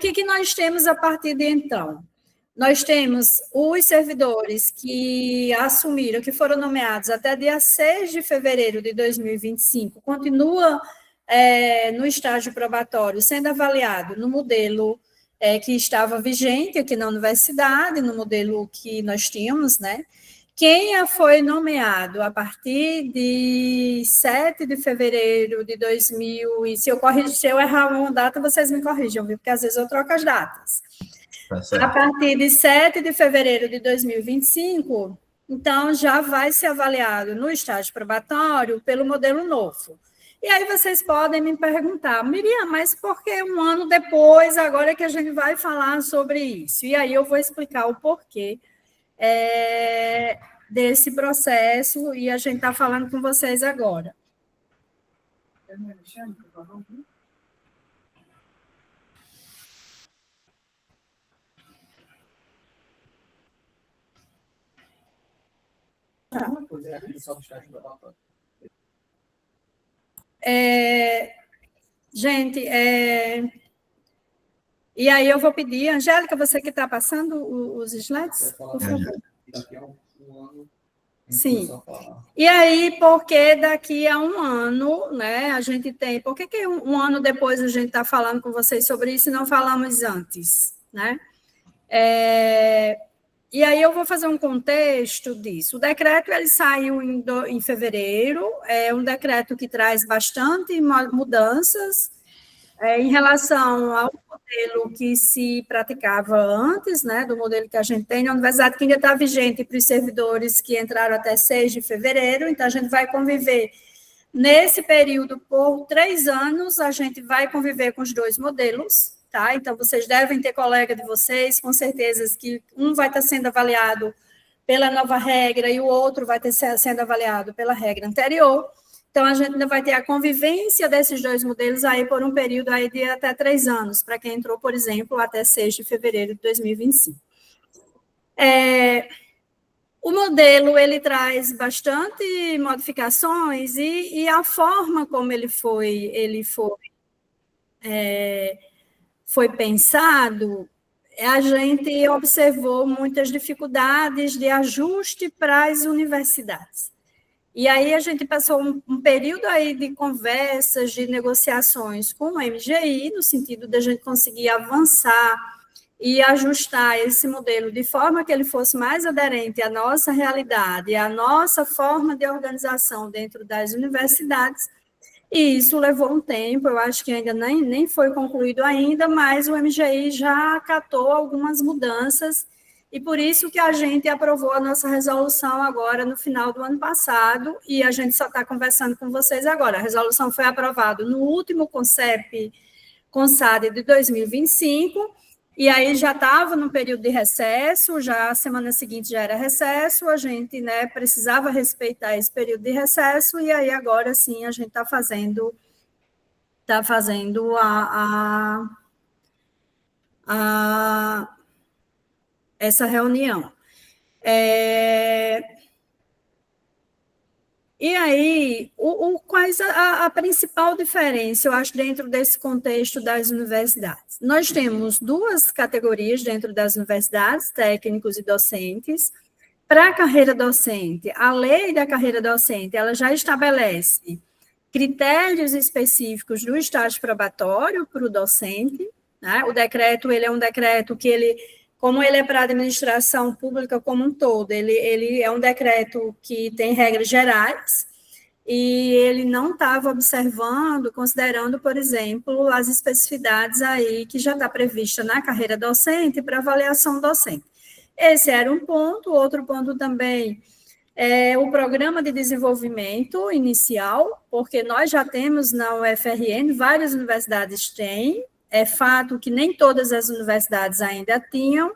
que nós temos a partir de então? Nós temos os servidores que assumiram, que foram nomeados até dia 6 de fevereiro de 2025, continua no estágio probatório, sendo avaliado no modelo que estava vigente aqui na universidade, no modelo que nós tínhamos, né? Quem foi nomeado a partir de 7 de fevereiro de 2000, e se eu errar uma data, vocês me corrijam, viu? Porque às vezes eu troco as datas. A partir de 7 de fevereiro de 2025, então já vai ser avaliado no estágio probatório pelo modelo novo. E aí vocês podem me perguntar, Miriam, mas por que um ano depois, agora que a gente vai falar sobre isso? E aí eu vou explicar o porquê desse processo, e a gente está falando com vocês agora. Gente, e aí eu vou pedir, Angélica, você que está passando os slides, por favor. Daqui a um ano. Sim. E aí, porque daqui a um ano, né, a gente tem... Por que um ano depois a gente está falando com vocês sobre isso e não falamos antes, né? E aí eu vou fazer um contexto disso. O decreto ele saiu em fevereiro, é um decreto que traz bastante mudanças em relação ao modelo que se praticava antes, né, do modelo que a gente tem na universidade, que ainda está vigente para os servidores que entraram até 6 de fevereiro, então a gente vai conviver nesse período por 3 anos, a gente vai conviver com os dois modelos, tá? Então vocês devem ter colega de vocês, com certeza que um vai estar sendo avaliado pela nova regra e o outro vai estar sendo avaliado pela regra anterior. Então, a gente ainda vai ter a convivência desses dois modelos aí por um período aí de até 3 anos, para quem entrou, por exemplo, até 6 de fevereiro de 2025. O modelo, ele traz bastante modificações e a forma como ele foi pensado, a gente observou muitas dificuldades de ajuste para as universidades. E aí a gente passou um período aí de conversas, de negociações com o MGI, no sentido de a gente conseguir avançar e ajustar esse modelo de forma que ele fosse mais aderente à nossa realidade, à nossa forma de organização dentro das universidades. E isso levou um tempo, eu acho que ainda nem foi concluído ainda, mas o MGI já acatou algumas mudanças, e por isso que a gente aprovou a nossa resolução agora no final do ano passado, e a gente só está conversando com vocês agora. A resolução foi aprovada no último CONSAD de 2025, e aí já estava no período de recesso, já a semana seguinte já era recesso, a gente, né, precisava respeitar esse período de recesso, e aí agora sim a gente está fazendo essa reunião. E aí, quais a principal diferença, eu acho, dentro desse contexto das universidades? Nós temos 2 categorias dentro das universidades, técnicos e docentes. Para a carreira docente, a lei da carreira docente, ela já estabelece critérios específicos do estágio probatório para o docente, né? O decreto, ele é um decreto que como ele é para a administração pública como um todo, ele é um decreto que tem regras gerais, e ele não estava observando, considerando, por exemplo, as especificidades aí que já está prevista na carreira docente para avaliação docente. Esse era um ponto. Outro ponto também é o programa de desenvolvimento inicial, porque nós já temos na UFRN, várias universidades têm, é fato que nem todas as universidades ainda tinha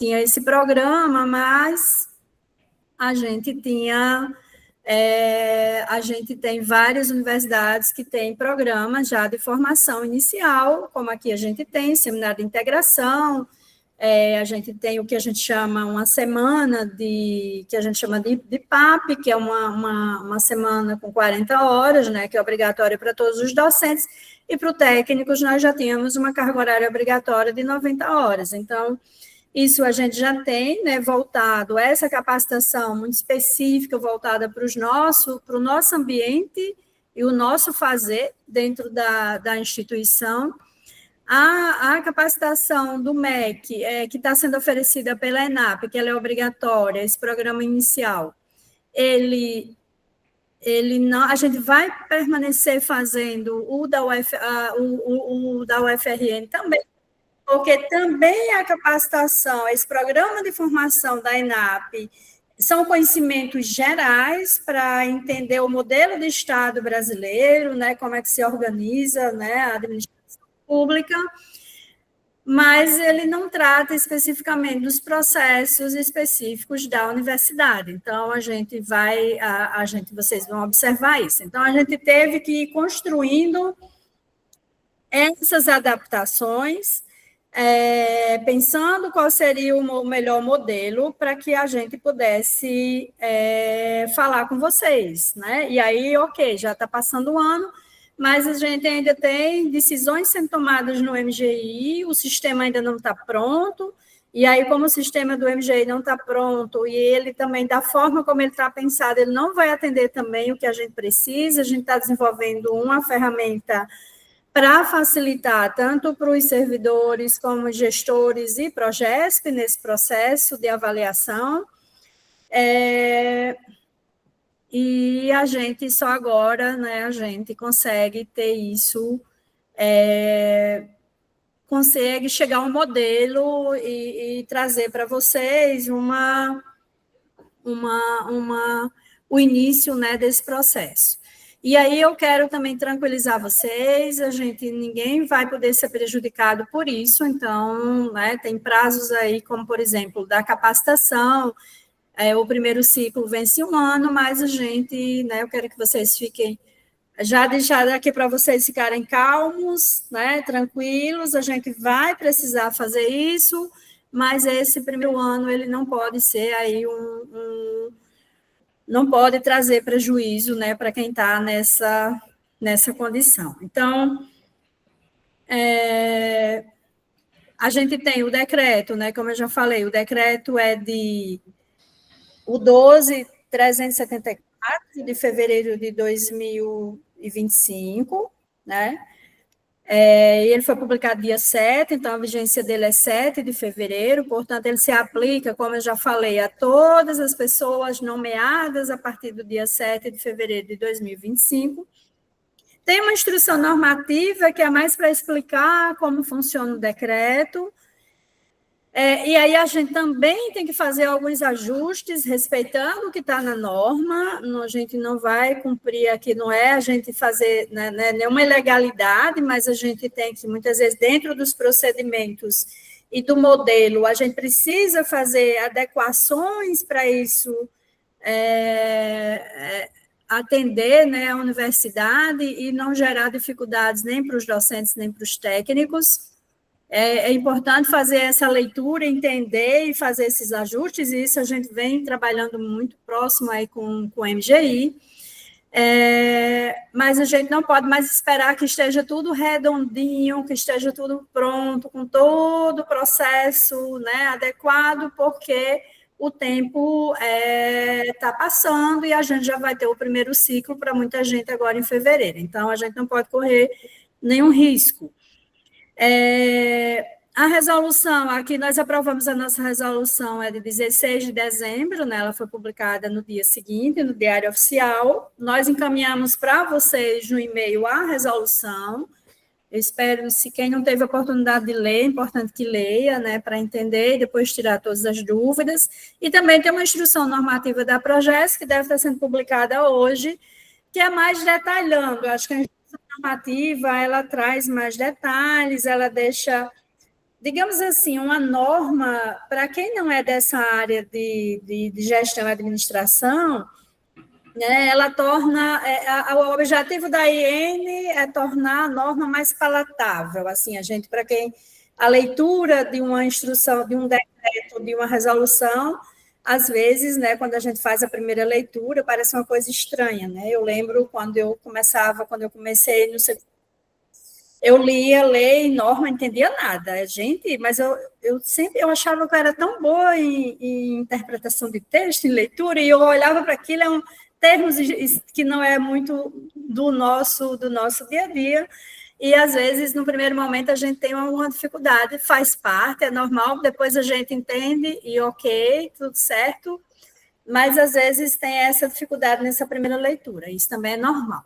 esse programa, mas a gente tem várias universidades que têm programas já de formação inicial, como aqui a gente tem, seminário de integração, A gente tem o que a gente chama uma semana que a gente chama de PAP, que é uma semana com 40 horas, né, que é obrigatória para todos os docentes, e para os técnicos nós já tínhamos uma carga horária obrigatória de 90 horas. Então, isso a gente já tem, né, voltado, essa capacitação muito específica, voltada para o nosso ambiente e o nosso fazer dentro da instituição. A capacitação do MEC, que está sendo oferecida pela ENAP, que ela é obrigatória, esse programa inicial, ele não, a gente vai permanecer fazendo o da UFRN também, porque também a capacitação, esse programa de formação da ENAP, são conhecimentos gerais para entender o modelo de Estado brasileiro, né, como é que se organiza, né, a administração pública, mas ele não trata especificamente dos processos específicos da universidade. Então, vocês vão observar isso. Então, a gente teve que ir construindo essas adaptações, pensando qual seria o melhor modelo para que a gente pudesse falar com vocês, né? E aí, ok, já está passando o ano, mas a gente ainda tem decisões sendo tomadas no MGI, o sistema ainda não está pronto, e aí, como o sistema do MGI não está pronto, e ele também, da forma como ele está pensado, ele não vai atender também o que a gente precisa, a gente está desenvolvendo uma ferramenta para facilitar tanto para os servidores como gestores e Progesp nesse processo de avaliação, e a gente só agora, né, a gente consegue ter isso, consegue chegar a um modelo e trazer para vocês o início, né, desse processo. E aí eu quero também tranquilizar vocês, ninguém vai poder ser prejudicado por isso, então, né, tem prazos aí, como, por exemplo, da capacitação, o primeiro ciclo vence 1 ano, mas né, eu quero que vocês fiquem, já deixar aqui para vocês ficarem calmos, né, tranquilos, a gente vai precisar fazer isso, mas esse primeiro ano, ele não pode ser aí não pode trazer prejuízo, né, para quem está nessa condição. Então, a gente tem o decreto, né, como eu já falei, o decreto é o 12.374, de fevereiro de 2025, né? Ele foi publicado dia 7, então a vigência dele é 7 de fevereiro, portanto, ele se aplica, como eu já falei, a todas as pessoas nomeadas a partir do dia 7 de fevereiro de 2025. Tem uma instrução normativa que é mais para explicar como funciona o decreto, e aí a gente também tem que fazer alguns ajustes, respeitando o que está na norma, a gente não vai cumprir aqui, não é a gente fazer, né, nenhuma ilegalidade, mas a gente tem que, muitas vezes, dentro dos procedimentos e do modelo, a gente precisa fazer adequações para isso, atender, né, a universidade e não gerar dificuldades nem para os docentes, nem para os técnicos. É importante fazer essa leitura, entender e fazer esses ajustes, e isso a gente vem trabalhando muito próximo aí com o MGI, mas a gente não pode mais esperar que esteja tudo redondinho, que esteja tudo pronto, com todo o processo, né, adequado, porque o tempo está passando e a gente já vai ter o primeiro ciclo para muita gente agora em fevereiro, então a gente não pode correr nenhum risco. A resolução, aqui nós aprovamos a nossa resolução, é de 16 de dezembro, né, ela foi publicada no dia seguinte, no Diário Oficial, nós encaminhamos para vocês no e-mail a resolução, eu espero, se quem não teve a oportunidade de ler, é importante que leia, né, para entender e depois tirar todas as dúvidas, e também tem uma instrução normativa da Progesp, que deve estar sendo publicada hoje, que é mais detalhando, acho que a normativa, ela traz mais detalhes, ela deixa, digamos assim, uma norma, para quem não é dessa área de gestão e administração, né, ela torna, o objetivo da IN é tornar a norma mais palatável, assim, para quem a leitura de uma instrução, de um decreto, de uma resolução, às vezes, né, quando a gente faz a primeira leitura, parece uma coisa estranha, né? Eu lembro quando eu comecei no eu lia lei, norma, não entendia nada, gente, mas eu achava que eu era tão boa em interpretação de texto, em leitura, e eu olhava para aquilo, termos que não é muito do nosso dia a dia, e às vezes, no primeiro momento, a gente tem uma dificuldade, faz parte, é normal, depois a gente entende, e ok, tudo certo, mas às vezes tem essa dificuldade nessa primeira leitura, isso também é normal.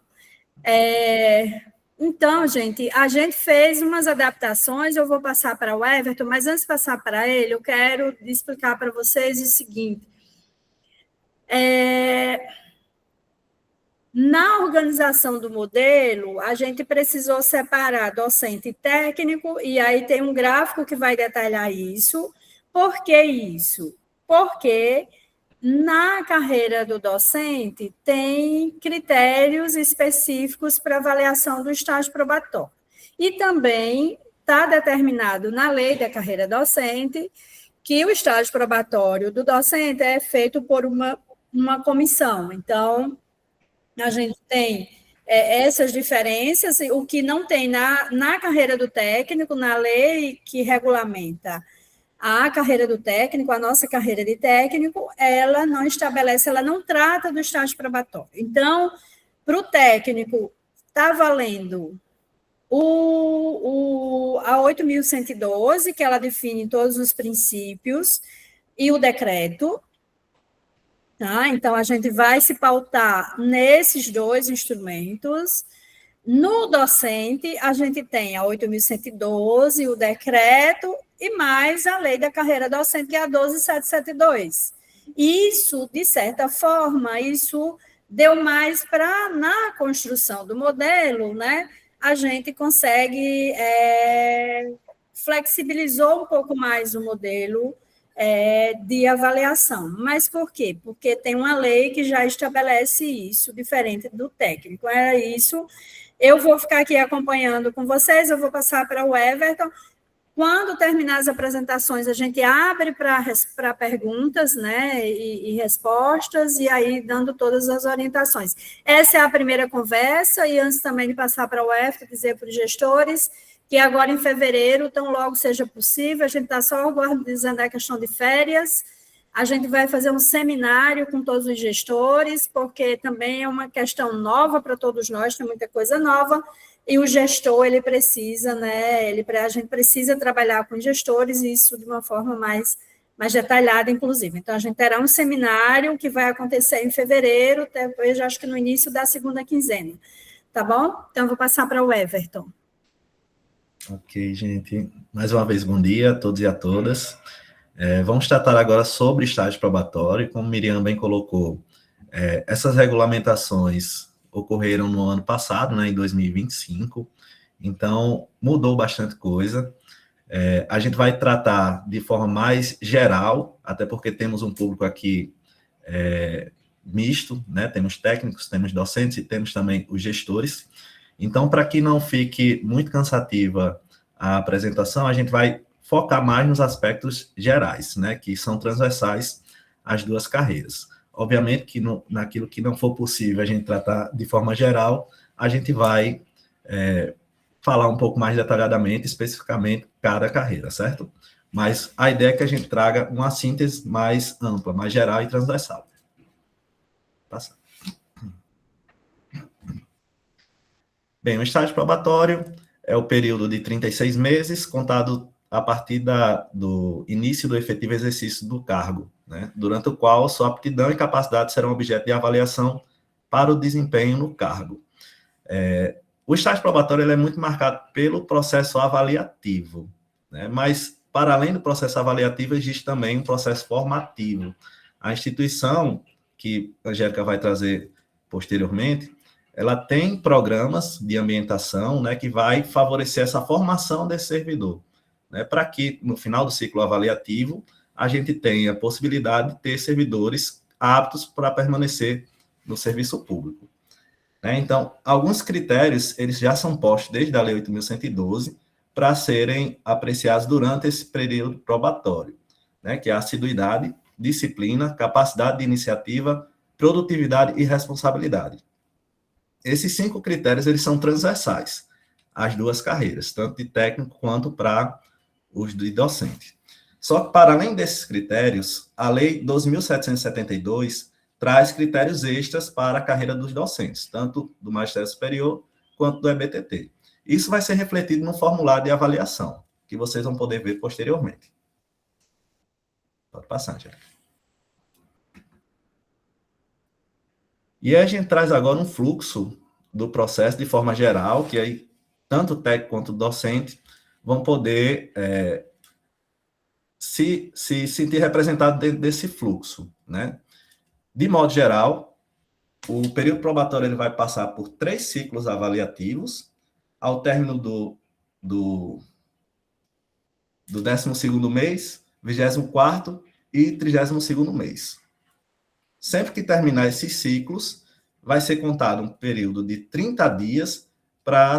Então, gente, a gente fez umas adaptações, eu vou passar para o Everton, mas antes de passar para ele, eu quero explicar para vocês o seguinte. Na organização do modelo, a gente precisou separar docente e técnico, e aí tem um gráfico que vai detalhar isso. Por que isso? Porque na carreira do docente tem critérios específicos para avaliação do estágio probatório. E também está determinado na lei da carreira docente que o estágio probatório do docente é feito por uma comissão. Então, a gente tem essas diferenças, o que não tem na carreira do técnico, na lei que regulamenta a carreira do técnico, a nossa carreira de técnico, ela não estabelece, ela não trata do estágio probatório. Então, para o técnico, está valendo a 8.112, que ela define todos os princípios, e o decreto. Tá? Então, a gente vai se pautar nesses dois instrumentos. No docente, a gente tem a 8.112, o decreto, e mais a lei da carreira docente, que é a 12.772. Isso, de certa forma, isso deu mais para, na construção do modelo, né, a gente consegue, flexibilizou um pouco mais o modelo de avaliação. Mas por quê? Porque tem uma lei que já estabelece isso, diferente do técnico. Era isso. Eu vou ficar aqui acompanhando com vocês, eu vou passar para o Everton. Quando terminar as apresentações, a gente abre para perguntas, né, e respostas, e aí dando todas as orientações. Essa é a primeira conversa, e antes também de passar para o Everton, dizer para os gestores que agora em fevereiro, tão logo seja possível, a gente está só organizando a questão de férias, a gente vai fazer um seminário com todos os gestores, porque também é uma questão nova para todos nós, tem muita coisa nova, e o gestor, ele precisa, né, a gente precisa trabalhar com gestores, e isso de uma forma mais detalhada, inclusive. Então, a gente terá um seminário que vai acontecer em fevereiro, depois, acho que no início da segunda quinzena, tá bom? Então, eu vou passar para o Everton. Ok, gente. Mais uma vez, bom dia a todos e a todas. Vamos tratar agora sobre estágio probatório. Como Miriam bem colocou, essas regulamentações ocorreram no ano passado, né, em 2025, então mudou bastante coisa. A gente vai tratar de forma mais geral, até porque temos um público aqui misto, né, temos técnicos, temos docentes e temos também os gestores. Então, para que não fique muito cansativa a apresentação, a gente vai focar mais nos aspectos gerais, né, que são transversais às duas carreiras. Obviamente que naquilo que não for possível a gente tratar de forma geral, a gente vai falar um pouco mais detalhadamente, especificamente, cada carreira, certo? Mas a ideia é que a gente traga uma síntese mais ampla, mais geral e transversal. Passa. Bem, o estágio probatório é o período de 36 meses, contado a partir do início do efetivo exercício do cargo, né, durante o qual sua aptidão e capacidade serão objeto de avaliação para o desempenho no cargo. O estágio probatório ele é muito marcado pelo processo avaliativo, né, mas, para além do processo avaliativo, existe também um processo formativo. A instituição, que a Angélica vai trazer posteriormente, ela tem programas de ambientação, né, que vai favorecer essa formação desse servidor, né, para que, no final do ciclo avaliativo, a gente tenha a possibilidade de ter servidores aptos para permanecer no serviço público. Né? Então, alguns critérios, eles já são postos desde a Lei 8.112, para serem apreciados durante esse período probatório, né, que é a assiduidade, disciplina, capacidade de iniciativa, produtividade e responsabilidade. Esses 5 critérios, eles são transversais às duas carreiras, tanto de técnico quanto para os de docente. Só que, para além desses critérios, a Lei 12.772 traz critérios extras para a carreira dos docentes, tanto do Magistério Superior quanto do EBTT. Isso vai ser refletido no formulário de avaliação, que vocês vão poder ver posteriormente. Pode passar, Tiago. E aí a gente traz agora um fluxo do processo de forma geral, que aí tanto o técnico quanto o docente vão poder se sentir representados dentro desse fluxo, né? De modo geral, o período probatório ele vai passar por 3 ciclos avaliativos, ao término do 12º mês, 24º e 32º mês. Sempre que terminar esses ciclos, vai ser contado um período de 30 dias para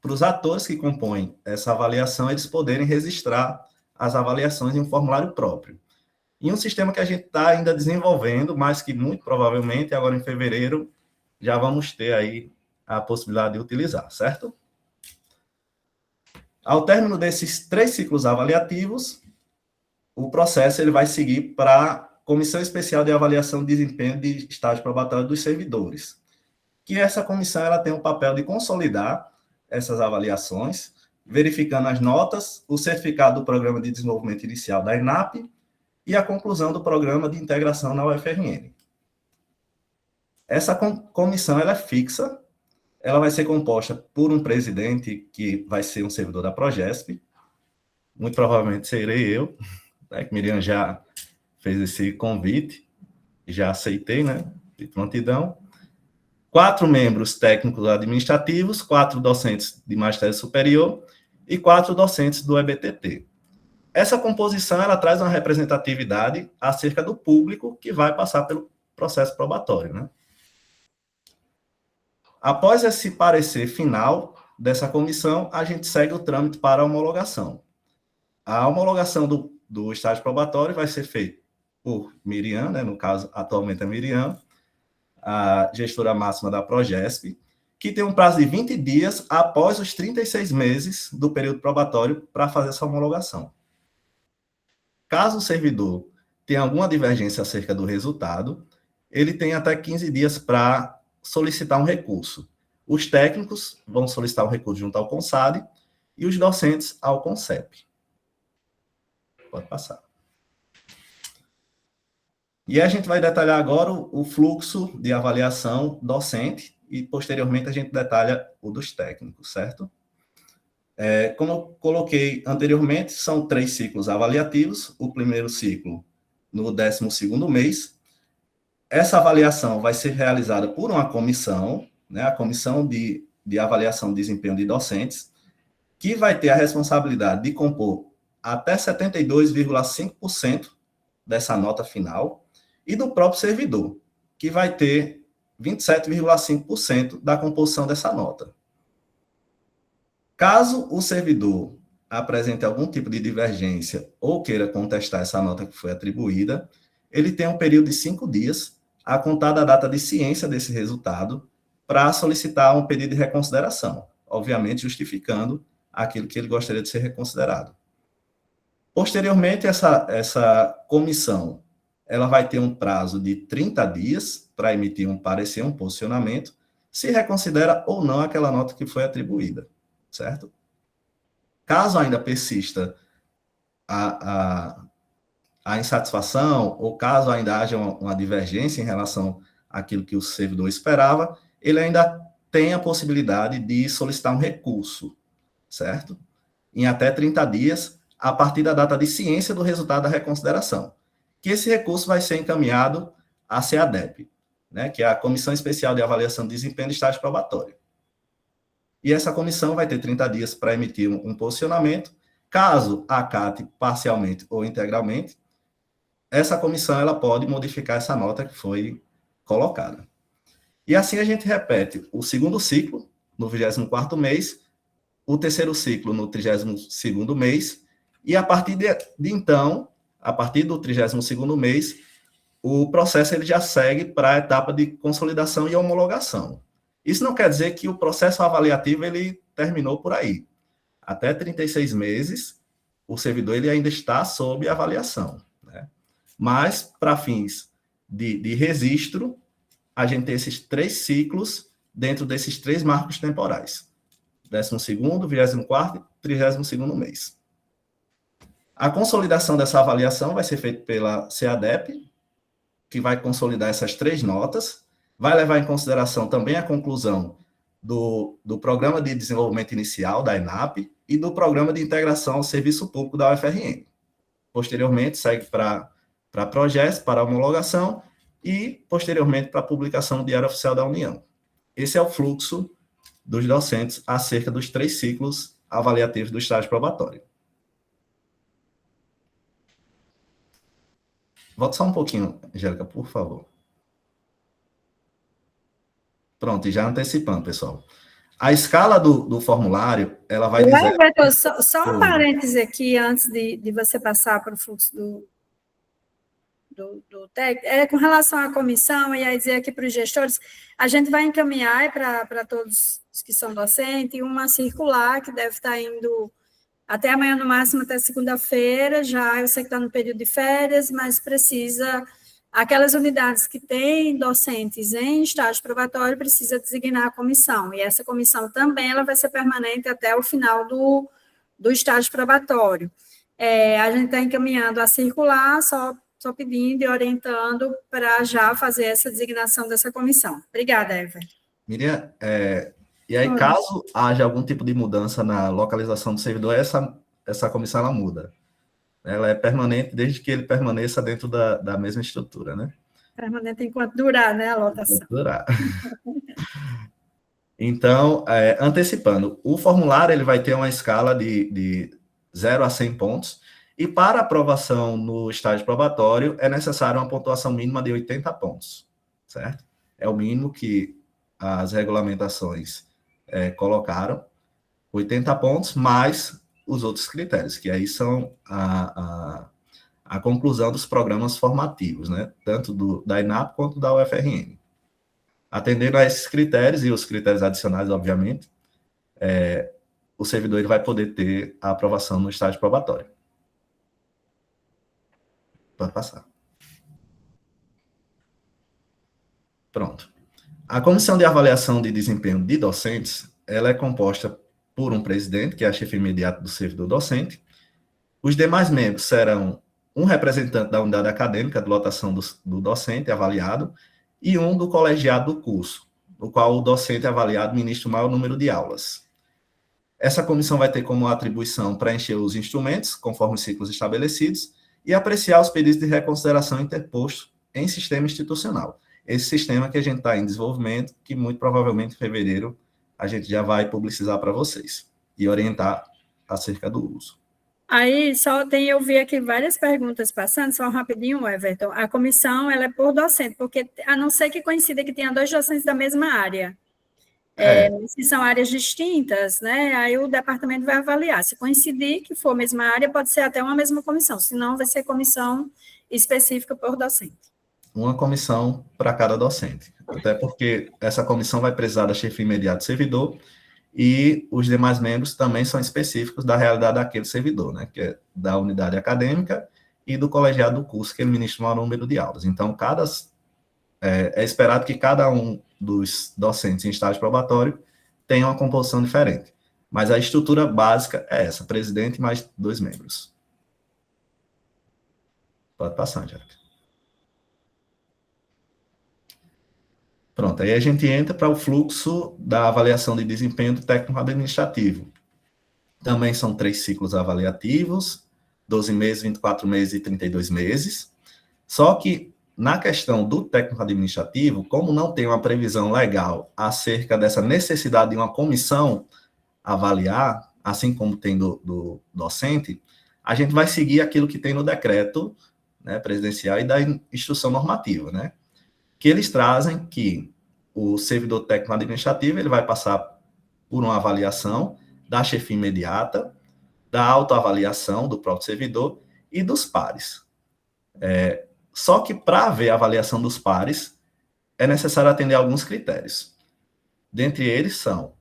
os atores que compõem essa avaliação, eles poderem registrar as avaliações em um formulário próprio. E um sistema que a gente está ainda desenvolvendo, mas que muito provavelmente, agora em fevereiro, já vamos ter aí a possibilidade de utilizar, certo? Ao término desses 3 ciclos avaliativos, o processo ele vai seguir para a Comissão Especial de Avaliação de Desempenho de Estágio Probatório dos Servidores, que essa comissão ela tem o papel de consolidar essas avaliações, verificando as notas, o certificado do Programa de Desenvolvimento Inicial da ENAP e a conclusão do Programa de Integração na UFRN. Essa comissão ela é fixa, ela vai ser composta por um presidente que vai ser um servidor da Progesp, muito provavelmente serei eu, né, que Miriam já fez esse convite, já aceitei, né, de prontidão. 4 membros técnicos administrativos, 4 docentes de magistério superior e 4 docentes do EBTT. Essa composição ela traz uma representatividade acerca do público que vai passar pelo processo probatório, né? Após esse parecer final dessa comissão, a gente segue o trâmite para a homologação. A homologação do estágio probatório vai ser feita por Miriam, né? No caso, atualmente é Miriam, a gestora máxima da Progesp, que tem um prazo de 20 dias após os 36 meses do período probatório para fazer essa homologação. Caso o servidor tenha alguma divergência acerca do resultado, ele tem até 15 dias para solicitar um recurso. Os técnicos vão solicitar um recurso junto ao CONSAD e os docentes ao CONCEP. Pode passar. E a gente vai detalhar agora o fluxo de avaliação docente e, posteriormente, a gente detalha o dos técnicos, certo? Como eu coloquei anteriormente, são 3 ciclos avaliativos. O primeiro ciclo no 12º mês. Essa avaliação vai ser realizada por uma comissão, né, a Comissão de Avaliação de Desempenho de Docentes, que vai ter a responsabilidade de compor até 72,5% dessa nota final, e do próprio servidor, que vai ter 27,5% da composição dessa nota. Caso o servidor apresente algum tipo de divergência ou queira contestar essa nota que foi atribuída, ele tem um período de 5 dias, a contar da data de ciência desse resultado, para solicitar um pedido de reconsideração, obviamente justificando aquilo que ele gostaria de ser reconsiderado. Posteriormente, essa comissão ela vai ter um prazo de 30 dias para emitir um parecer, um posicionamento, se reconsidera ou não aquela nota que foi atribuída, certo? Caso ainda persista a insatisfação, ou caso ainda haja uma divergência em relação àquilo que o servidor esperava, ele ainda tem a possibilidade de solicitar um recurso, certo? Em até 30 dias, a partir da data de ciência do resultado da reconsideração. Que esse recurso vai ser encaminhado à CEADEP, né, que é a Comissão Especial de Avaliação de Desempenho de Estágio Probatório. E essa comissão vai ter 30 dias para emitir um posicionamento. Caso acate parcialmente ou integralmente, essa comissão ela pode modificar essa nota que foi colocada. E assim a gente repete o segundo ciclo, no 24º mês, o terceiro ciclo no 32º mês, e a partir de então, a partir do 32º mês, o processo ele já segue para a etapa de consolidação e homologação. Isso não quer dizer que o processo avaliativo ele terminou por aí. Até 36 meses, o servidor ele ainda está sob avaliação, né? Mas, para fins de registro, a gente tem esses 3 ciclos dentro desses 3 marcos temporais. 12º, 24º e 32º mês. A consolidação dessa avaliação vai ser feita pela CEADEP, que vai consolidar essas 3 notas, vai levar em consideração também a conclusão do Programa de Desenvolvimento Inicial, da ENAP, e do Programa de Integração ao Serviço Público da UFRN. Posteriormente, segue para projetos, para homologação, e, posteriormente, para a publicação no Diário Oficial da União. Esse é o fluxo dos docentes acerca dos 3 ciclos avaliativos do estágio probatório. Volta só um pouquinho, Angélica, por favor. Pronto, e já antecipando, pessoal. A escala do formulário, ela vai dizer... Everton, só um parêntese aqui, antes de você passar para o fluxo do técnico. Com relação à comissão, e aí dizer aqui para os gestores, a gente vai encaminhar para todos os que são docentes uma circular que deve estar indo até amanhã, no máximo, até segunda-feira. Já eu sei que está no período de férias, mas precisa... Aquelas unidades que têm docentes em estágio probatório precisa designar a comissão, e essa comissão também ela vai ser permanente até o final do estágio probatório. A gente está encaminhando a circular, só pedindo e orientando para já fazer essa designação dessa comissão. Obrigada, Eva. Miriam, e aí, caso haja algum tipo de mudança na localização do servidor, essa comissão ela muda. Ela é permanente desde que ele permaneça dentro da mesma estrutura, né? Permanente enquanto durar, né, a lotação. Enquanto durar. Então, antecipando, o formulário ele vai ter uma escala de 0 a 100 pontos, e para aprovação no estágio probatório é necessário uma pontuação mínima de 80 pontos, certo? É o mínimo que as regulamentações colocaram, 80 pontos, mais os outros critérios, que aí são a conclusão dos programas formativos, né? Tanto da ENAP quanto da UFRN. Atendendo a esses critérios e os critérios adicionais, obviamente, o servidor ele vai poder ter a aprovação no estágio probatório. Pode passar. Pronto. A comissão de avaliação de desempenho de docentes, ela é composta por um presidente, que é a chefe imediata do servidor docente. Os demais membros serão um representante da unidade acadêmica de lotação do docente avaliado e um do colegiado do curso, no qual o docente avaliado ministra o maior número de aulas. Essa comissão vai ter como atribuição preencher os instrumentos, conforme os ciclos estabelecidos, e apreciar os pedidos de reconsideração interpostos em sistema institucional. Esse sistema que a gente está em desenvolvimento, que muito provavelmente em fevereiro a gente já vai publicizar para vocês e orientar acerca do uso. Aí, eu vi aqui várias perguntas passando, só rapidinho, Everton. A comissão, ela é por docente, porque a não ser que coincida que tenha 2 docentes da mesma área. Se são áreas distintas, né, aí o departamento vai avaliar. Se coincidir que for a mesma área, pode ser até uma mesma comissão, senão vai ser comissão específica por docente. Uma comissão para cada docente, até porque essa comissão vai precisar da chefia imediata do servidor e os demais membros também são específicos da realidade daquele servidor, né, que é da unidade acadêmica e do colegiado do curso, que ele ministra o maior número de aulas. Então, é esperado que cada um dos docentes em estágio probatório tenha uma composição diferente, mas a estrutura básica é essa, presidente mais 2 membros. Pode passar, Angélica. Pronto, aí a gente entra para o fluxo da avaliação de desempenho do técnico administrativo. Também são 3 ciclos avaliativos, 12 meses, 24 meses e 32 meses. Só que, na questão do técnico administrativo, como não tem uma previsão legal acerca dessa necessidade de uma comissão avaliar, assim como tem do docente, a gente vai seguir aquilo que tem no decreto, né, presidencial e da instrução normativa, né? Que eles trazem que o servidor técnico administrativo ele vai passar por uma avaliação da chefia imediata, da autoavaliação do próprio servidor e dos pares. Só que para haver a avaliação dos pares, é necessário atender a alguns critérios. Dentre eles são,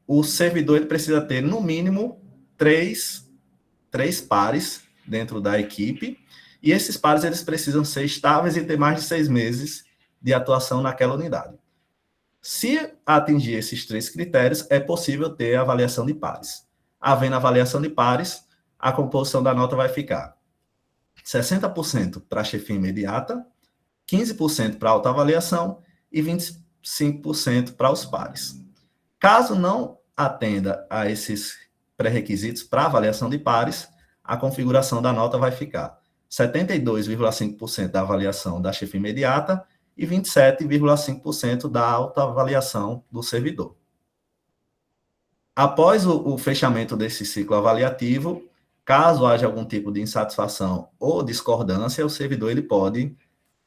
o servidor ele precisa ter, no mínimo, três pares dentro da equipe, e esses pares eles precisam ser estáveis e ter mais de 6 meses de atuação naquela unidade. Se atingir esses 3 critérios, é possível ter a avaliação de pares. Havendo avaliação de pares, a composição da nota vai ficar 60% para a chefia imediata, 15% para a autoavaliação e 25% para os pares. Caso não atenda a esses pré-requisitos para avaliação de pares, a configuração da nota vai ficar 72,5% da avaliação da chefia imediata e 27,5% da autoavaliação do servidor. Após o fechamento desse ciclo avaliativo, caso haja algum tipo de insatisfação ou discordância, o servidor ele pode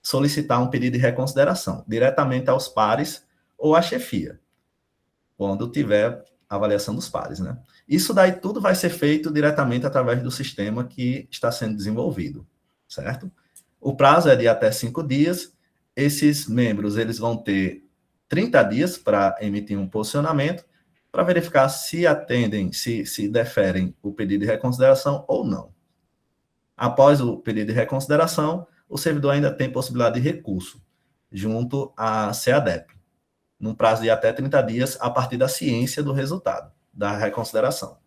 solicitar um pedido de reconsideração, diretamente aos pares ou à chefia, quando tiver avaliação dos pares, né? Isso daí tudo vai ser feito diretamente através do sistema que está sendo desenvolvido, certo? O prazo é de até 5 dias, esses membros eles vão ter 30 dias para emitir um posicionamento, para verificar se atendem, se deferem o pedido de reconsideração ou não. Após o pedido de reconsideração, o servidor ainda tem possibilidade de recurso junto à CEADEP, num prazo de até 30 dias a partir da ciência do resultado da reconsideração.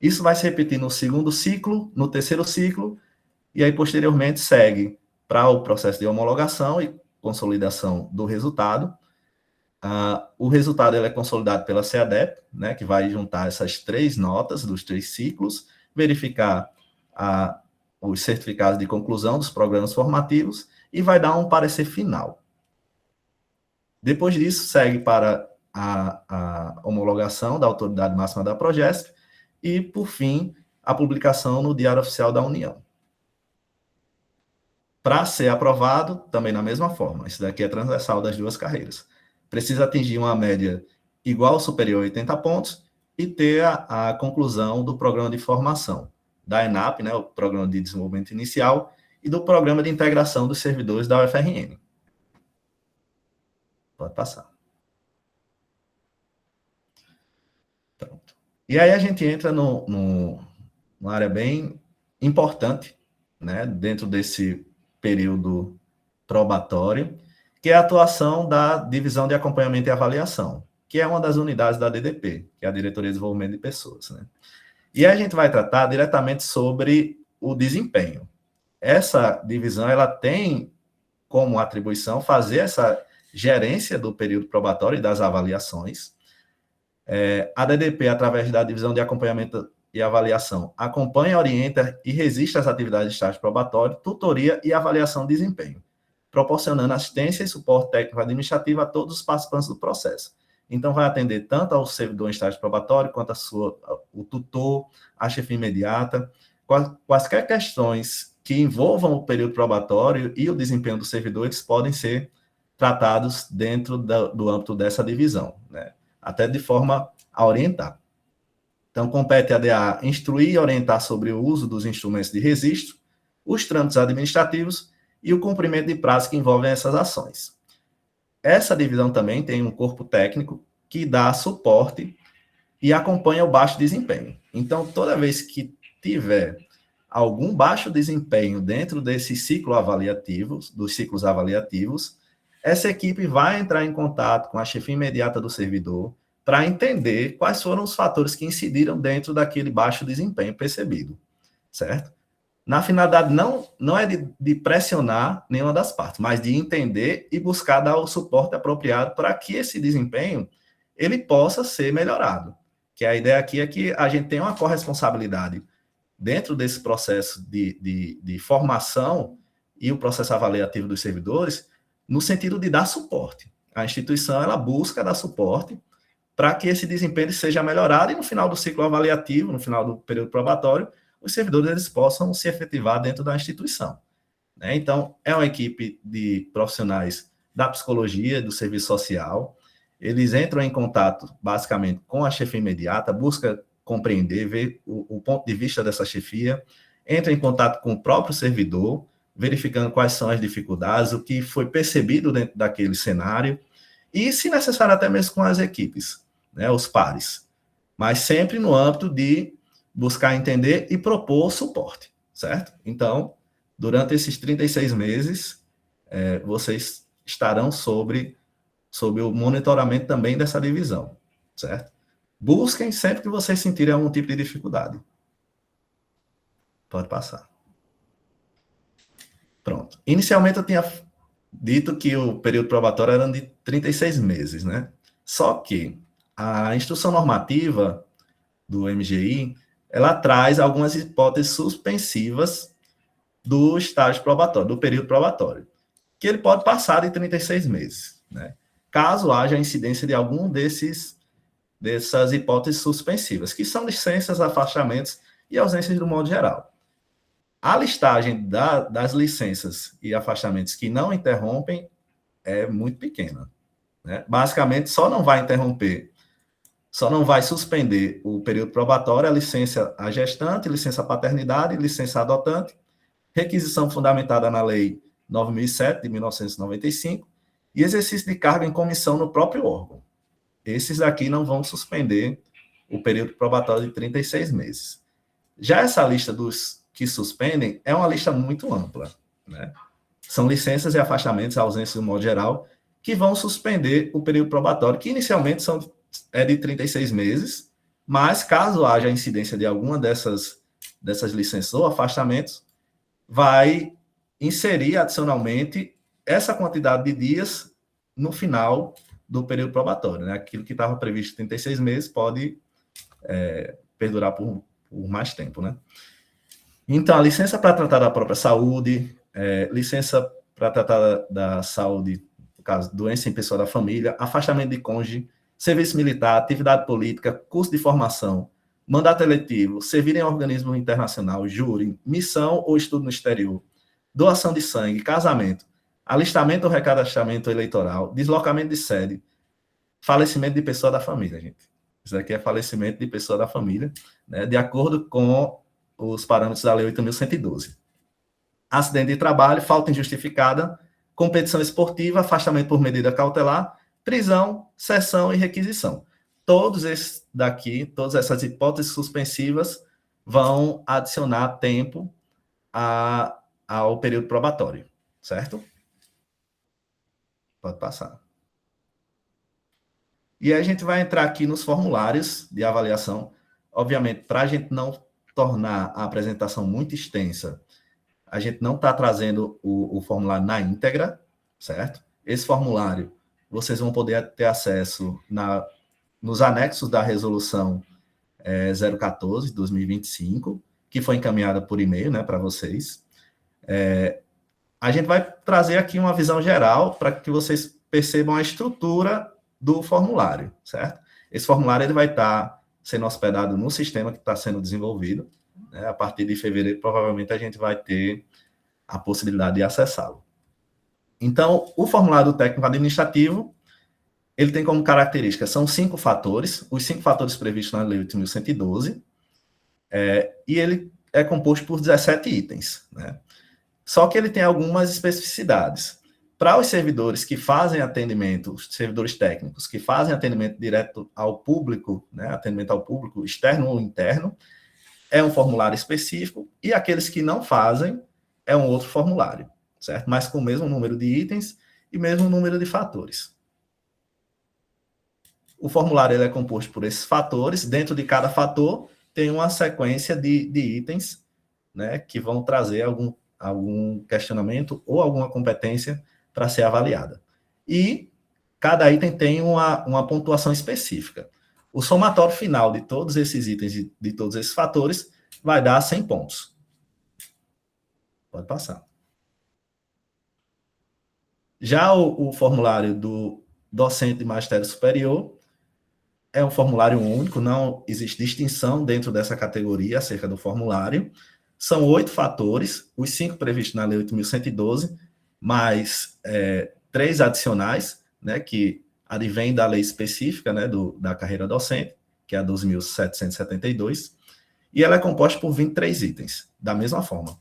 Isso vai se repetir no segundo ciclo, no terceiro ciclo, e aí posteriormente segue para o processo de homologação e consolidação do resultado. O resultado ele é consolidado pela CEADEP, né, que vai juntar essas 3 notas dos 3 ciclos, verificar os certificados de conclusão dos programas formativos e vai dar um parecer final. Depois disso, segue para a homologação da autoridade máxima da Progesp e, por fim, a publicação no Diário Oficial da União. Para ser aprovado, também na mesma forma, isso daqui é transversal das 2 carreiras. Precisa atingir uma média igual ou superior a 80 pontos e ter a conclusão do programa de formação da ENAP, né, o Programa de Desenvolvimento Inicial, e do Programa de Integração dos Servidores da UFRN. Pode passar. Pronto. E aí a gente entra numa área bem importante, né, dentro desse período probatório, que é a atuação da Divisão de Acompanhamento e Avaliação, que é uma das unidades da DDP, que é a Diretoria de Desenvolvimento de Pessoas, né? E a gente vai tratar diretamente sobre o desempenho. Essa divisão, ela tem como atribuição fazer essa gerência do período probatório e das avaliações. A DDP, através da Divisão de Acompanhamento e Avaliação, acompanha, orienta e resiste às atividades de estágio probatório, tutoria e avaliação de desempenho, proporcionando assistência e suporte técnico administrativo a todos os participantes do processo. Então, vai atender tanto ao servidor em estágio probatório, quanto o tutor, a chefia imediata, quaisquer questões que envolvam o período probatório e o desempenho dos servidores podem ser tratados dentro do âmbito dessa divisão, né? Até de forma a orientar. Então, compete à DA instruir e orientar sobre o uso dos instrumentos de registro, os trâmites administrativos e o cumprimento de prazos que envolvem essas ações. Essa divisão também tem um corpo técnico que dá suporte e acompanha o baixo desempenho. Então, toda vez que tiver algum baixo desempenho dentro desses ciclos avaliativos, essa equipe vai entrar em contato com a chefia imediata do servidor para entender quais foram os fatores que incidiram dentro daquele baixo desempenho percebido, certo? Na finalidade, não é de pressionar nenhuma das partes, mas de entender e buscar dar o suporte apropriado para que esse desempenho ele possa ser melhorado. Que a ideia aqui é que a gente tem uma corresponsabilidade dentro desse processo de formação e o processo avaliativo dos servidores, no sentido de dar suporte. A instituição ela busca dar suporte para que esse desempenho seja melhorado e no final do ciclo avaliativo, no final do período probatório, os servidores eles possam se efetivar dentro da instituição, né? Então, é uma equipe de profissionais da psicologia, do serviço social, eles entram em contato, basicamente, com a chefia imediata, busca compreender, ver o ponto de vista dessa chefia, entra em contato com o próprio servidor, verificando quais são as dificuldades, o que foi percebido dentro daquele cenário, e, se necessário, até mesmo com as equipes, né, os pares, mas sempre no âmbito de buscar entender e propor suporte, certo? Então, durante esses 36 meses, vocês estarão sob o monitoramento também dessa divisão, certo? Busquem sempre que vocês sentirem algum tipo de dificuldade. Pode passar. Pronto. Inicialmente eu tinha dito que o período probatório era de 36 meses, né? Só que a instrução normativa do MGI, ela traz algumas hipóteses suspensivas do estágio probatório, do período probatório, que ele pode passar de 36 meses, né? Caso haja incidência de algum dessas hipóteses suspensivas, que são licenças, afastamentos e ausências do modo geral. A listagem das licenças e afastamentos que não interrompem é muito pequena, né? Basicamente, só não vai suspender o período probatório a licença à gestante, licença à paternidade, licença à adotante, requisição fundamentada na Lei 9.007, de 1995, e exercício de cargo em comissão no próprio órgão. Esses daqui não vão suspender o período probatório de 36 meses. Já essa lista dos que suspendem é uma lista muito ampla, né? São licenças e afastamentos, ausências do modo geral, que vão suspender o período probatório, que inicialmente é de 36 meses, mas caso haja incidência de alguma dessas licenças ou afastamentos, vai inserir adicionalmente essa quantidade de dias no final do período probatório, né? Aquilo que estava previsto 36 meses pode perdurar por mais tempo, né? Então, a licença para tratar da própria saúde, licença para tratar da saúde, no caso, doença em pessoa da família, afastamento de cônjuge, serviço militar, atividade política, curso de formação, mandato eletivo, servir em organismo internacional, júri, missão ou estudo no exterior, doação de sangue, casamento, alistamento ou recadastramento eleitoral, deslocamento de sede, falecimento de pessoa da família, gente. Isso aqui é falecimento de pessoa da família, né, de acordo com os parâmetros da Lei 8.112. Acidente de trabalho, falta injustificada, competição esportiva, afastamento por medida cautelar, prisão, cessão e requisição. Todos esses daqui, todas essas hipóteses suspensivas vão adicionar tempo ao período probatório, certo? Pode passar. E aí a gente vai entrar aqui nos formulários de avaliação. Obviamente, para a gente não tornar a apresentação muito extensa, a gente não está trazendo o formulário na íntegra, certo? Esse formulário vocês vão poder ter acesso nos anexos da resolução 014 de 2025, que foi encaminhada por e-mail, né, para vocês. A gente vai trazer aqui uma visão geral para que vocês percebam a estrutura do formulário, certo? Esse formulário ele vai estar sendo hospedado no sistema que está sendo desenvolvido, né? A partir de fevereiro, provavelmente, a gente vai ter a possibilidade de acessá-lo. Então, o formulário do técnico administrativo, ele tem como característica, são 5 fatores, os 5 fatores previstos na Lei 8.112, e ele é composto por 17 itens, né? Só que ele tem algumas especificidades. Para os servidores que fazem atendimento, os servidores técnicos que fazem atendimento direto ao público, né, atendimento ao público externo ou interno, é um formulário específico, e aqueles que não fazem, é um outro formulário, certo? Mas com o mesmo número de itens e mesmo número de fatores. O formulário ele é composto por esses fatores, dentro de cada fator tem uma sequência de itens, né, que vão trazer algum questionamento ou alguma competência para ser avaliada. E cada item tem uma pontuação específica. O somatório final de todos esses itens, de todos esses fatores, vai dar 100 pontos. Pode passar. Já o formulário do docente de magistério superior é um formulário único, não existe distinção dentro dessa categoria acerca do formulário. São 8 fatores, os 5 previstos na Lei 8.112, mais 3 adicionais, né, que advém da lei específica, né, da carreira docente, que é a 12.772, e ela é composta por 23 itens, da mesma forma.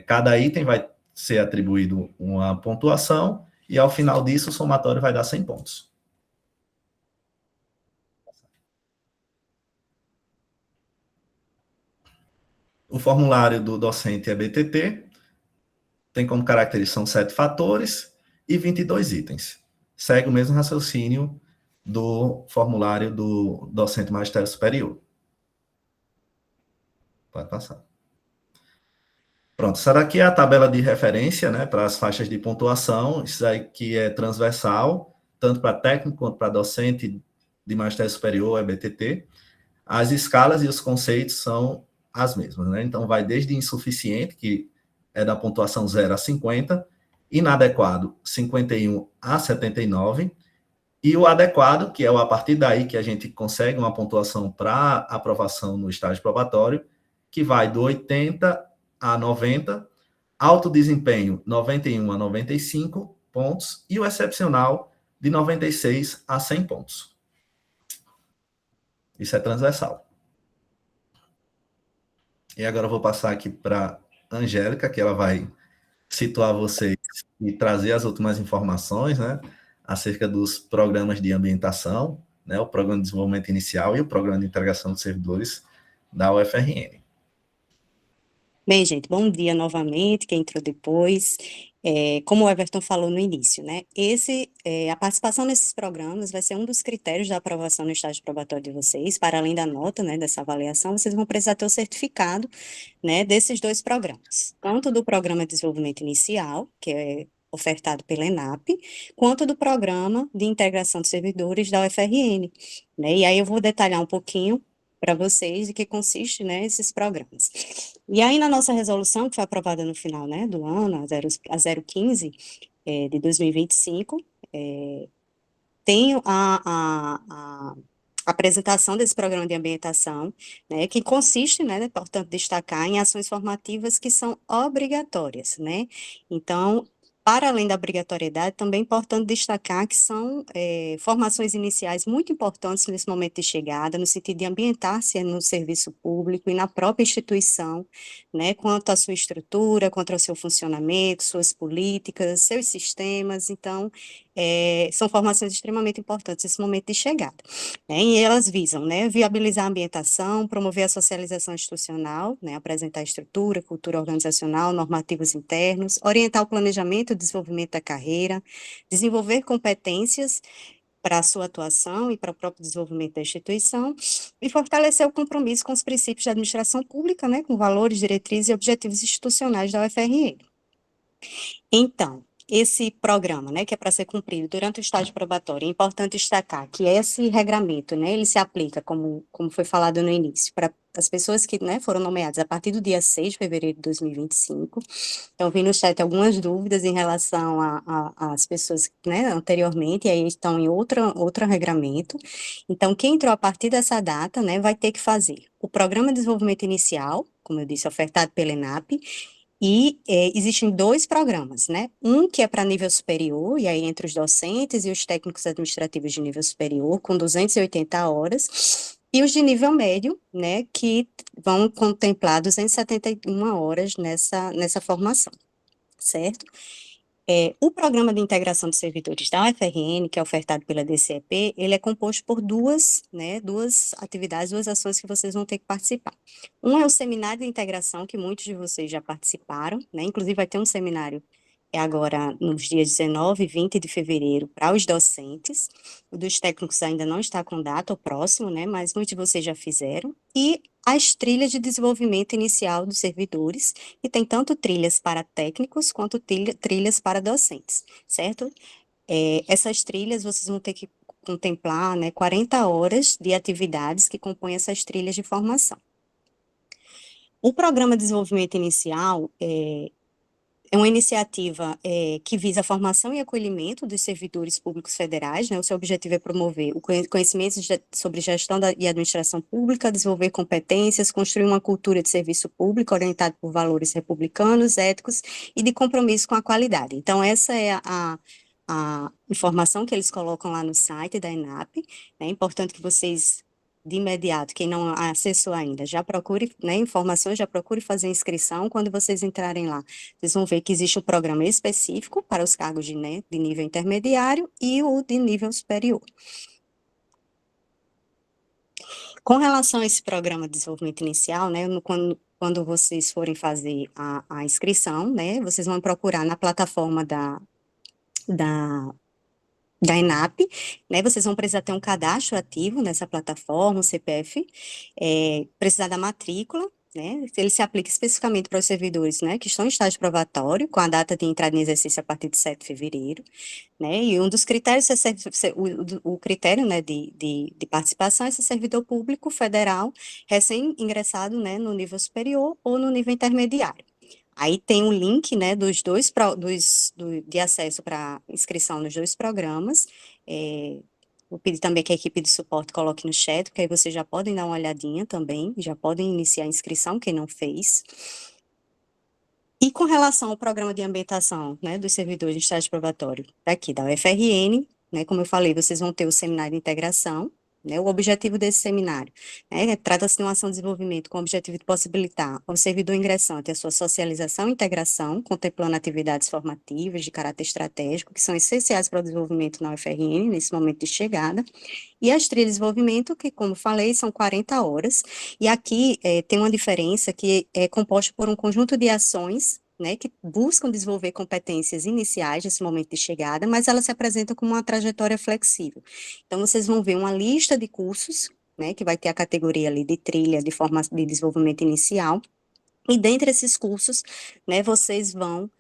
Cada item vai ser atribuído uma pontuação, e ao final disso o somatório vai dar 100 pontos. O formulário do docente é BTT, tem como característica 7 fatores e 22 itens. Segue o mesmo raciocínio do formulário do docente magistério superior. Pode passar. Pronto, essa daqui é a tabela de referência, né, para as faixas de pontuação. Isso aqui é transversal, tanto para técnico quanto para docente de magistério superior, é BTT. As escalas e os conceitos são as mesmas, né? Então, vai desde insuficiente, que é da pontuação 0 a 50, inadequado, 51 a 79, e o adequado, que é a partir daí que a gente consegue uma pontuação para aprovação no estágio probatório, que vai do 80 a 90, alto desempenho 91 a 95 pontos, e o excepcional de 96 a 100 pontos. Isso é transversal. E agora eu vou passar aqui para a Angélica, que ela vai situar vocês e trazer as últimas informações, né, acerca dos programas de ambientação, né, o Programa de Desenvolvimento Inicial e o Programa de Integração de Servidores da UFRN. Bem, gente, bom dia novamente, quem entrou depois. Como o Everton falou no início, né, a participação nesses programas vai ser um dos critérios da aprovação no estágio probatório de vocês. Para além da nota, né, dessa avaliação, vocês vão precisar ter o certificado, né, desses dois programas, tanto do Programa de Desenvolvimento Inicial, que é ofertado pela ENAP, quanto do Programa de Integração de Servidores da UFRN, né, e aí eu vou detalhar um pouquinho para vocês de que consiste, né, esses programas. E aí, na nossa resolução, que foi aprovada no final, né, do ano, a 015 de 2025, tem a apresentação desse programa de ambientação, né, que consiste, né, portanto, destacar em ações formativas que são obrigatórias, né, então, para além da obrigatoriedade, também é importante destacar que são formações iniciais muito importantes nesse momento de chegada, no sentido de ambientar-se no serviço público e na própria instituição, né, quanto à sua estrutura, quanto ao seu funcionamento, suas políticas, seus sistemas. Então, são formações extremamente importantes nesse momento de chegada, né, e elas visam, né, viabilizar a ambientação, promover a socialização institucional, né, apresentar estrutura, cultura organizacional, normativos internos, orientar o planejamento e desenvolvimento da carreira, desenvolver competências para a sua atuação e para o próprio desenvolvimento da instituição, e fortalecer o compromisso com os princípios da administração pública, né, com valores, diretrizes e objetivos institucionais da UFRN. Então, esse programa, né, que é para ser cumprido durante o estágio probatório, é importante destacar que esse regramento, né, ele se aplica, como foi falado no início, para as pessoas que, né, foram nomeadas a partir do dia 6 de fevereiro de 2025. Então, vi no chat algumas dúvidas em relação às pessoas, né, anteriormente, e aí estão em outro regramento. Então, quem entrou a partir dessa data, né, vai ter que fazer o Programa de Desenvolvimento Inicial, como eu disse, ofertado pela ENAP, e existem dois programas, né? Um que é para nível superior, e aí entre os docentes e os técnicos administrativos de nível superior, com 280 horas, e os de nível médio, né, que vão contemplar 271 horas nessa formação, certo? O Programa de Integração de Servidores da UFRN, que é ofertado pela DCEP, ele é composto por duas atividades, duas ações que vocês vão ter que participar. Um é o seminário de integração, que muitos de vocês já participaram, né? Inclusive vai ter um seminário agora nos dias 19 e 20 de fevereiro para os docentes. O dos técnicos ainda não está com data, o próximo, né? Mas muitos de vocês já fizeram. E as trilhas de desenvolvimento inicial dos servidores, que tem tanto trilhas para técnicos quanto trilhas para docentes, certo? Essas trilhas vocês vão ter que contemplar, né, 40 horas de atividades que compõem essas trilhas de formação. O Programa de Desenvolvimento Inicial é uma iniciativa que visa a formação e acolhimento dos servidores públicos federais, né? O seu objetivo é promover o conhecimento sobre gestão e administração pública, desenvolver competências, construir uma cultura de serviço público orientada por valores republicanos, éticos e de compromisso com a qualidade. Então, essa é a informação que eles colocam lá no site da ENAP. É importante que vocês, de imediato, quem não acessou ainda, já procure, né, informações, já procure fazer inscrição. Quando vocês entrarem lá, vocês vão ver que existe um programa específico para os cargos de, né, de nível intermediário e o de nível superior. Com relação a esse programa de desenvolvimento inicial, né, quando vocês forem fazer a inscrição, né, vocês vão procurar na plataforma da ENAP, né, vocês vão precisar ter um cadastro ativo nessa plataforma, um CPF, precisar da matrícula, né, ele se aplica especificamente para os servidores, né, que estão em estágio probatório, com a data de entrada em exercício a partir de 7 de fevereiro, né, e um dos critérios, o critério, né, de participação é ser servidor público federal, recém-ingressado, né, no nível superior ou no nível intermediário. Aí tem um link, né, de acesso para inscrição nos 2 programas. Vou pedir também que a equipe de suporte coloque no chat, porque aí vocês já podem dar uma olhadinha também, já podem iniciar a inscrição, quem não fez. E com relação ao programa de ambientação, né, dos servidores de estágio probatório daqui da UFRN, né, como eu falei, vocês vão ter o seminário de integração, né, o objetivo desse seminário, né, trata-se de uma ação de desenvolvimento com o objetivo de possibilitar ao servidor ingressante a sua socialização e integração, contemplando atividades formativas de caráter estratégico, que são essenciais para o desenvolvimento na UFRN, nesse momento de chegada, e as trilhas de desenvolvimento, que, como falei, são 40 horas, e aqui tem uma diferença que é composta por um conjunto de ações, né, que buscam desenvolver competências iniciais nesse momento de chegada, mas elas se apresentam como uma trajetória flexível. Então, vocês vão ver uma lista de cursos, né, que vai ter a categoria ali de trilha de desenvolvimento inicial, e dentre esses cursos, né, vocês vão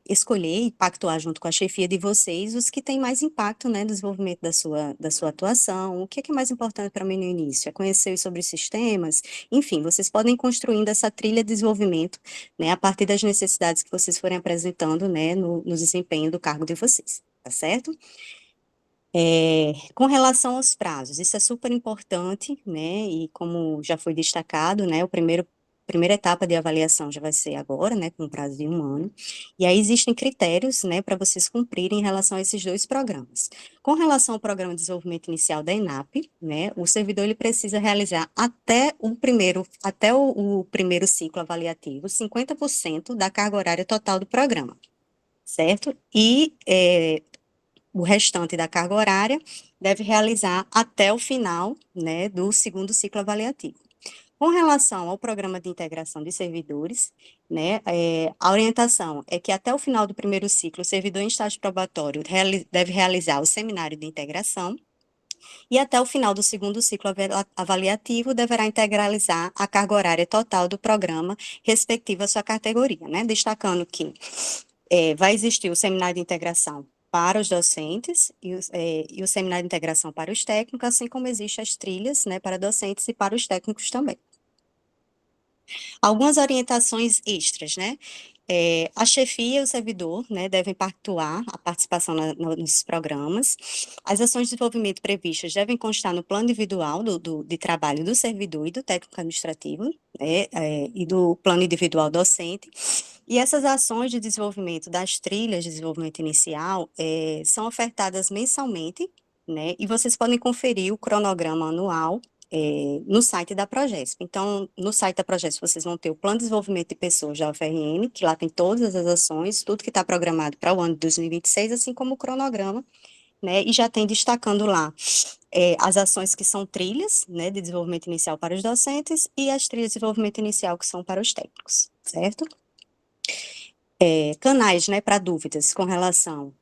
escolher e pactuar junto com a chefia de vocês os que têm mais impacto, né, no desenvolvimento da sua atuação. O que é mais importante para mim no início? É conhecer sobre os sistemas? Enfim, vocês podem ir construindo essa trilha de desenvolvimento, né, a partir das necessidades que vocês forem apresentando, né, no desempenho do cargo de vocês, tá certo? Com relação aos prazos, isso é super importante, né, e como já foi destacado, né, primeira etapa de avaliação já vai ser agora, né, com um prazo de 1 ano, e aí existem critérios, né, para vocês cumprirem em relação a esses 2 programas. Com relação ao programa de desenvolvimento inicial da ENAP, né, o servidor ele precisa realizar até o primeiro ciclo avaliativo, 50% da carga horária total do programa, certo? E o restante da carga horária deve realizar até o final, né, do segundo ciclo avaliativo. Com relação ao programa de integração de servidores, né, a orientação é que até o final do primeiro ciclo, o servidor em estágio probatório deve realizar o seminário de integração, e até o final do segundo ciclo avaliativo deverá integralizar a carga horária total do programa respectiva à sua categoria, né, destacando que vai existir o seminário de integração para os docentes e o seminário de integração para os técnicos, assim como existem as trilhas, né, para docentes e para os técnicos também. Algumas orientações extras, né? A chefia e o servidor, né, devem pactuar a participação nos programas. As ações de desenvolvimento previstas devem constar no plano individual de trabalho do servidor e do técnico administrativo, né, e do plano individual docente. E essas ações de desenvolvimento das trilhas de desenvolvimento inicial são ofertadas mensalmente, né, e vocês podem conferir o cronograma anual no site da Progesp. Então, no site da Progesp, vocês vão ter o Plano de Desenvolvimento de Pessoas da UFRN, que lá tem todas as ações, tudo que está programado para o ano de 2026, assim como o cronograma, né, e já tem destacando lá as ações que são trilhas, né, de desenvolvimento inicial para os docentes e as trilhas de desenvolvimento inicial que são para os técnicos, certo? Canais, né, para dúvidas com relação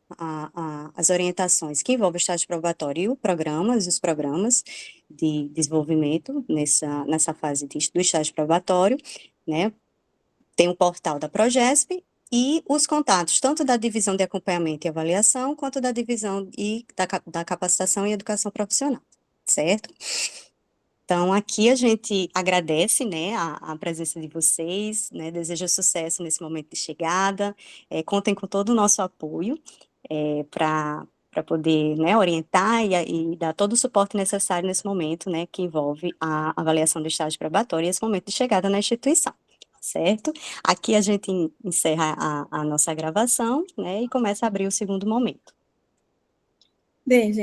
às orientações que envolvem o estágio probatório e os programas de desenvolvimento nessa fase do estágio probatório, né, tem o portal da Progesp e os contatos, tanto da divisão de acompanhamento e avaliação, quanto da divisão da capacitação e educação profissional, certo? Então, aqui a gente agradece, né, a presença de vocês, né, deseja sucesso nesse momento de chegada, contem com todo o nosso apoio para poder, né, orientar e dar todo o suporte necessário nesse momento, né, que envolve a avaliação do estágio probatório e esse momento de chegada na instituição, certo? Aqui a gente encerra a nossa gravação, né, e começa a abrir o segundo momento. Bem, gente.